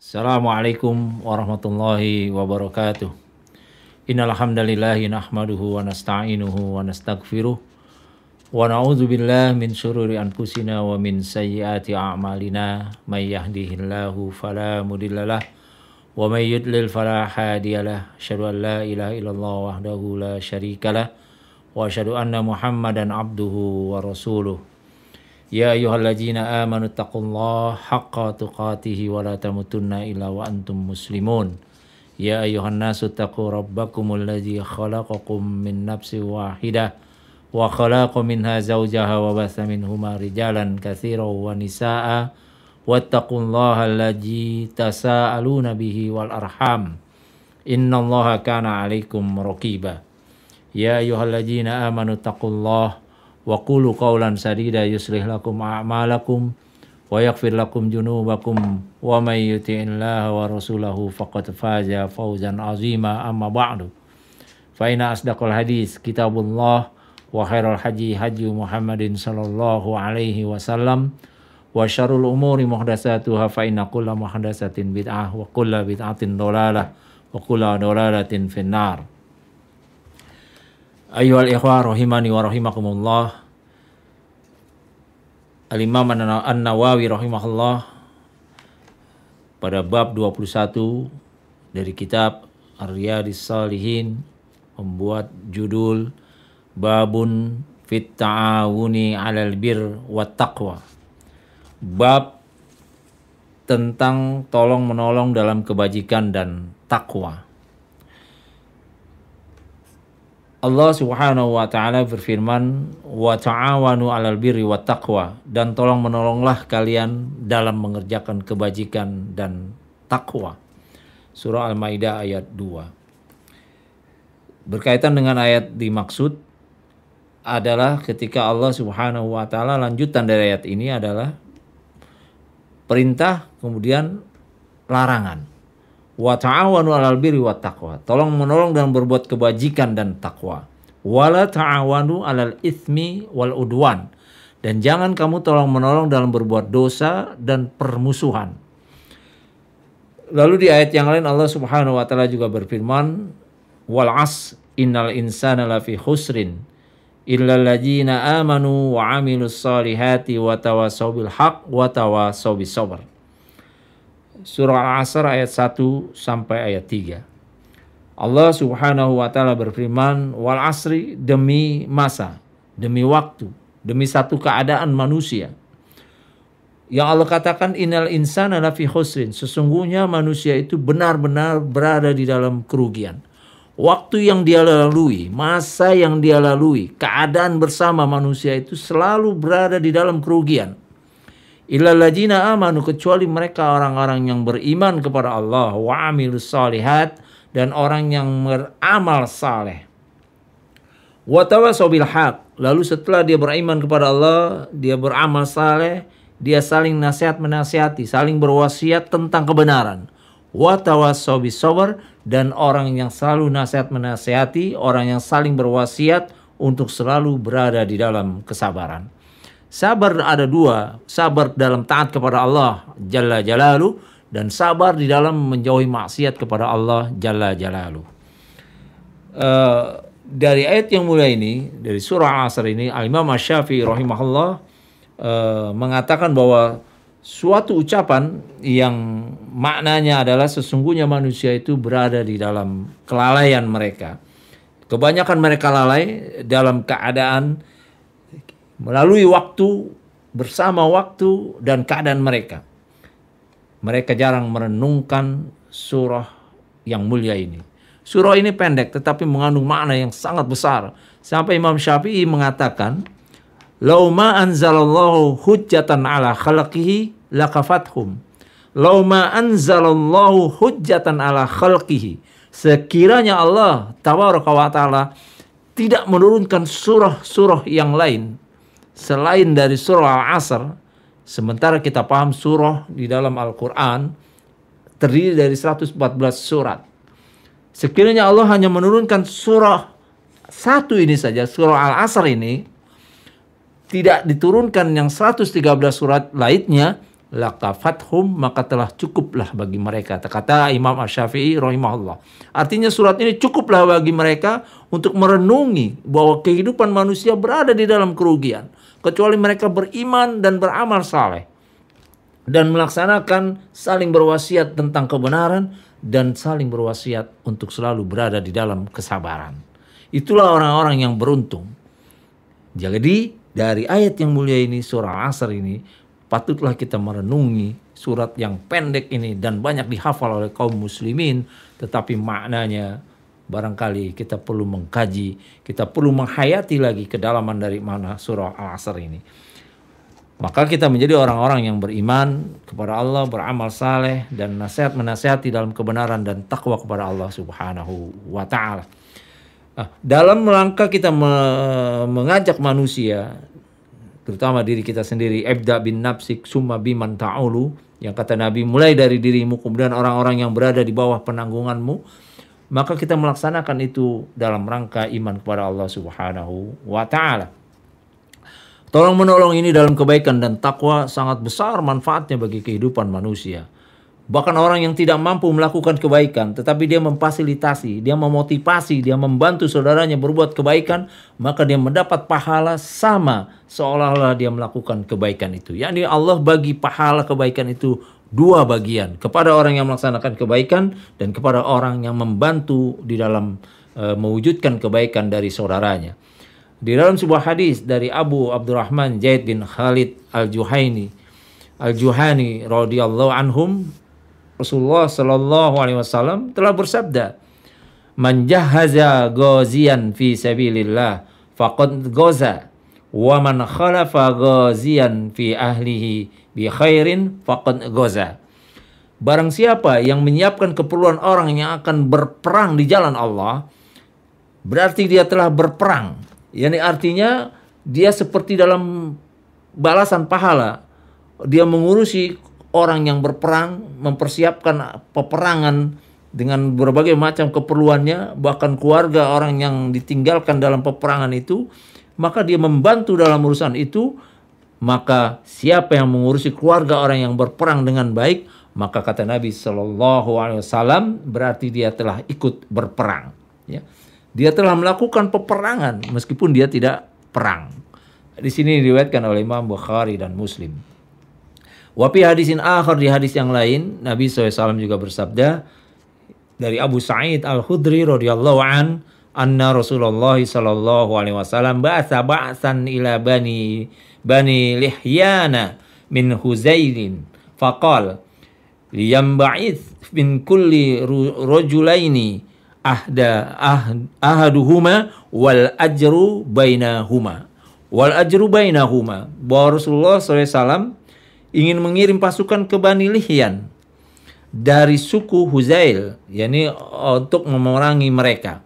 Assalamualaikum warahmatullahi wabarakatuh. Innal hamdalillahi nahmaduhu wa nasta'inuhu wa nastaghfiruh wa na'udzu billahi min syururi anfusina wa min sayyiati a'malina may yahdihillahu fala mudhillalah wa may yudlil fala hadiyalah. Asyhadu an la ilaha illallah wahdahu la syarikalah wa asyhadu anna Muhammadan abduhu wa rasuluh. Ya ayyuhalladzina amanu taqullaha haqqa tuqatih wa la tamutunna illa wa antum muslimun. Ya ayyuhan nasu taqu rabbakumul ladzi khalaqakum min nafsin wahidah wa khalaqa minha zawjaha wa batha minhuma rijalan katsiran wa nisaa'a wattaqullaha alladzi tasaaluna bihi wal arham innallaha kana 'alaikum raqiba. Ya ayyuhalladzina amanu taqullaha wa qulu qawlan sadida yuslih lakum a'malakum wa yaghfir lakum junubakum wa may yuti'illaha wa rasulahu faqad faza fawzan 'azima. Amma ba'du, fa inna asdaqal hadis kitabullah wa khairal haji haji Muhammadin sallallahu alaihi wasallam wa syarrul umuri muhdatsatuha fa inna kulla muhdatsatin bid'ah wa kulla bid'atin dhalalah wa kulla dhalalatin finnar. Ayyuhal ikhwah rahimani wa rahimakumullah. Al-Imam An-Nawawi rahimahullah pada bab 21 dari kitab Ar-Riyadhis Shalihin membuat judul Babun fit ta'awuni 'alal bir wat taqwa. Bab tentang tolong menolong dalam kebajikan dan takwa. Allah Subhanahu wa taala berfirman, wa ta'awanu 'alal birri wat taqwa, dan tolong menolonglah kalian dalam mengerjakan kebajikan dan takwa. Surah Al-Maidah ayat 2. Berkaitan dengan ayat dimaksud adalah ketika Allah Subhanahu wa taala, lanjutan dari ayat ini adalah perintah kemudian larangan. Wa ta'awanu 'alal birri wat taqwa, tolong menolong dalam berbuat kebajikan dan takwa. Wala ta'awanu 'alal itsmi wal udwan, dan jangan kamu tolong menolong dalam berbuat dosa dan permusuhan. Lalu di ayat yang lain Allah Subhanahu wa taala juga berfirman, wal 'asr innal insana lafi khusrin illal ladzina amanu wa 'amilus solihati wa tawassaw bil haqq wa tawassaw bis sabr. Surah Al-Asr ayat 1 sampai ayat 3. Allah Subhanahu wa taala berfirman, wal asri, demi masa, demi waktu, demi satu keadaan manusia. Yang Allah katakan innal insana lafi khusrin, sesungguhnya manusia itu benar-benar berada di dalam kerugian. Waktu yang dia lalui, masa yang dia lalui, keadaan bersama manusia itu selalu berada di dalam kerugian. Illal ladzina amanu, kecuali mereka orang-orang yang beriman kepada Allah, wa amilus solihat, dan orang yang beramal saleh. Wa tawassaw bil haq, lalu setelah dia beriman kepada Allah, dia beramal saleh, dia saling nasihat menasihati, saling berwasiat tentang kebenaran. Wa tawassaw bis sabr, dan orang yang selalu nasihat menasihati, orang yang saling berwasiat untuk selalu berada di dalam kesabaran. Sabar ada dua, sabar dalam taat kepada Allah Jalla Jalaluh, dan sabar di dalam menjauhi maksiat kepada Allah Jalla Jalaluh. Dari ayat yang mulia ini, dari surah Al-Asr ini, Al-Imam Asy-Syafi'i rahimahullah mengatakan bahwa suatu ucapan yang maknanya adalah sesungguhnya manusia itu berada di dalam kelalaian mereka. Kebanyakan mereka lalai dalam keadaan melalui waktu, bersama waktu dan keadaan mereka. Mereka jarang merenungkan surah yang mulia ini. Surah ini pendek tetapi mengandung makna yang sangat besar. Sampai Imam Syafi'i mengatakan, "Lau ma anzalallahu hujjatan ala khalqihi lakafathum." "Lau ma anzalallahu hujjatan ala khalqihi." Sekiranya Allah Tabaraka wa Ta'ala tidak menurunkan surah-surah yang lain selain dari surah Al-Asr, sementara kita paham surah di dalam Al-Quran terdiri dari 114 surat. Sekiranya Allah hanya menurunkan surah satu ini saja, surah Al-Asr ini, tidak diturunkan yang 113 surat lainnya, lakafathum, maka telah cukuplah bagi mereka. Kata Imam Asy-Syafi'i rahimahullah. Artinya surat ini cukuplah bagi mereka untuk merenungi bahwa kehidupan manusia berada di dalam kerugian, kecuali mereka beriman dan beramal saleh dan melaksanakan saling berwasiat tentang kebenaran dan saling berwasiat untuk selalu berada di dalam kesabaran. Itulah orang-orang yang beruntung. Jadi dari ayat yang mulia ini, surah Al-Asr ini, patutlah kita merenungi surat yang pendek ini dan banyak dihafal oleh kaum muslimin, tetapi maknanya barangkali kita perlu mengkaji, kita perlu menghayati lagi kedalaman dari mana surah Al-Asr ini. Maka kita menjadi orang-orang yang beriman kepada Allah, beramal saleh dan menasihati dalam kebenaran dan takwa kepada Allah Subhanahu wa taala. Dalam rangka kita mengajak manusia, terutama diri kita sendiri, ibda bin nafsik summa biman ta'ulu, yang kata Nabi, mulai dari dirimu kemudian orang-orang yang berada di bawah penanggunganmu, maka kita melaksanakan itu dalam rangka iman kepada Allah Subhanahu wa taala. Tolong menolong ini dalam kebaikan dan takwa sangat besar manfaatnya bagi kehidupan manusia. Bahkan orang yang tidak mampu melakukan kebaikan, tetapi dia memfasilitasi, dia memotivasi, dia membantu saudaranya berbuat kebaikan, maka dia mendapat pahala sama seolah-olah dia melakukan kebaikan itu. Yakni Allah bagi pahala kebaikan itu dua bagian, kepada orang yang melaksanakan kebaikan dan kepada orang yang membantu di dalam mewujudkan kebaikan dari saudaranya. Di dalam sebuah hadis dari Abu Abdurrahman Zaid bin Khalid Al-Juhani radhiyallahu anhum, Rasulullah sallallahu alaihi wasallam telah bersabda, "Man jahaza ghaziyan fi sabilillah faqad ghaza, wa man khalafa ghaziyan fi ahlihi bi khairin faqad ghaza." Barang siapa yang menyiapkan keperluan orang yang akan berperang di jalan Allah, berarti dia telah berperang. Yani artinya dia seperti dalam balasan pahala, dia mengurusi orang yang berperang, mempersiapkan peperangan dengan berbagai macam keperluannya, bahkan keluarga orang yang ditinggalkan dalam peperangan itu, maka dia membantu dalam urusan itu. Maka siapa yang mengurusi keluarga orang yang berperang dengan baik, maka kata Nabi Shallallahu Alaihi Wasallam, berarti dia telah ikut berperang. Ya. Dia telah melakukan peperangan meskipun dia tidak perang. Di sini diriwayatkan oleh Imam Bukhari dan Muslim. Wa fi hadisin akhar, di hadis yang lain, Nabi SAW juga bersabda dari Abu Sa'id Al-Khudri radhiyallahu an, anna Rasulullah sallallahu alaihi wasallam ba'atsa ba'san ila bani Lihyana min Huzailin faqala liyamba'ith min kulli rajulaini ahaduhuma wal ajru bainahuma. Bahwa Rasulullah SAW ingin mengirim pasukan ke Bani Lihyan dari suku Huzail, yakni untuk memerangi mereka.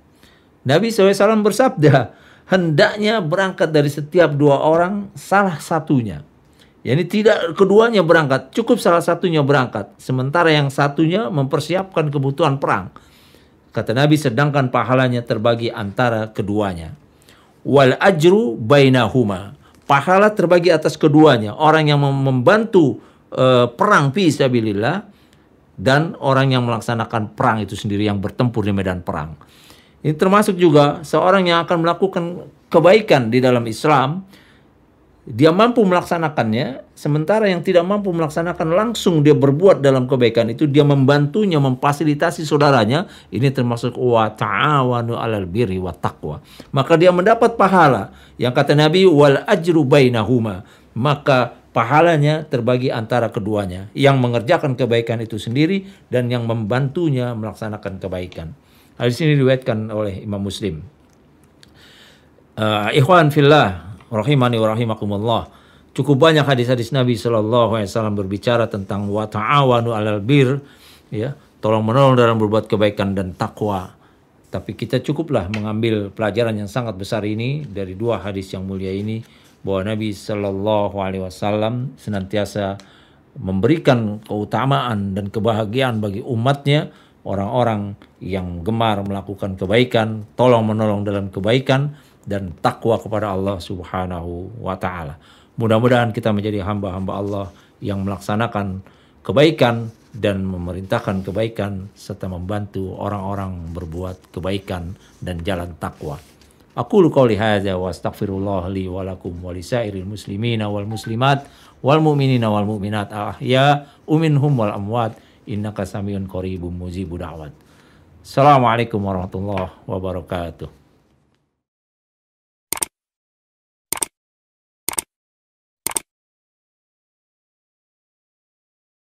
Nabi SAW bersabda, hendaknya berangkat dari setiap dua orang salah satunya. Yani tidak keduanya berangkat, cukup salah satunya berangkat, sementara yang satunya mempersiapkan kebutuhan perang. Kata Nabi, sedangkan pahalanya terbagi antara keduanya. Wal ajru bainahuma, pahala terbagi atas keduanya, orang yang membantu perang fi sabilillah dan orang yang melaksanakan perang itu sendiri, yang bertempur di medan perang. Ini termasuk juga seorang yang akan melakukan kebaikan di dalam Islam, dia mampu melaksanakannya, sementara yang tidak mampu melaksanakan langsung dia berbuat dalam kebaikan itu, dia membantunya, memfasilitasi saudaranya. Ini termasuk wa ta'awanu 'alal birri wat taqwa. Maka dia mendapat pahala yang kata Nabi wal ajru bainahuma, maka pahalanya terbagi antara keduanya, yang mengerjakan kebaikan itu sendiri dan yang membantunya melaksanakan kebaikan. Hadis ini diriwayatkan oleh Imam Muslim. Ikhwan fillah rahimani wa rahimakumullah. Cukup banyak hadis-hadis Nabi sallallahu alaihi wasallam berbicara tentang wa ta'awanu 'alal bir, ya, tolong menolong dalam berbuat kebaikan dan takwa. Tapi kita cukuplah mengambil pelajaran yang sangat besar ini dari dua hadis yang mulia ini, bahwa Nabi sallallahu alaihi wasallam senantiasa memberikan keutamaan dan kebahagiaan bagi umatnya, orang-orang yang gemar melakukan kebaikan, tolong menolong dalam kebaikan dan takwa kepada Allah Subhanahu wa taala. Mudah-mudahan kita menjadi hamba-hamba Allah yang melaksanakan kebaikan dan memerintahkan kebaikan serta membantu orang-orang berbuat kebaikan dan jalan takwa. Aqulu qouli hadza wa astaghfirullah li wa lakum wa lisairil muslimina wal muslimat wal mu'minina wal mu'minat ahya'u minhum wal amwat innaka samiun qaribun mujibud da'wat. Assalamualaikum warahmatullahi wabarakatuh.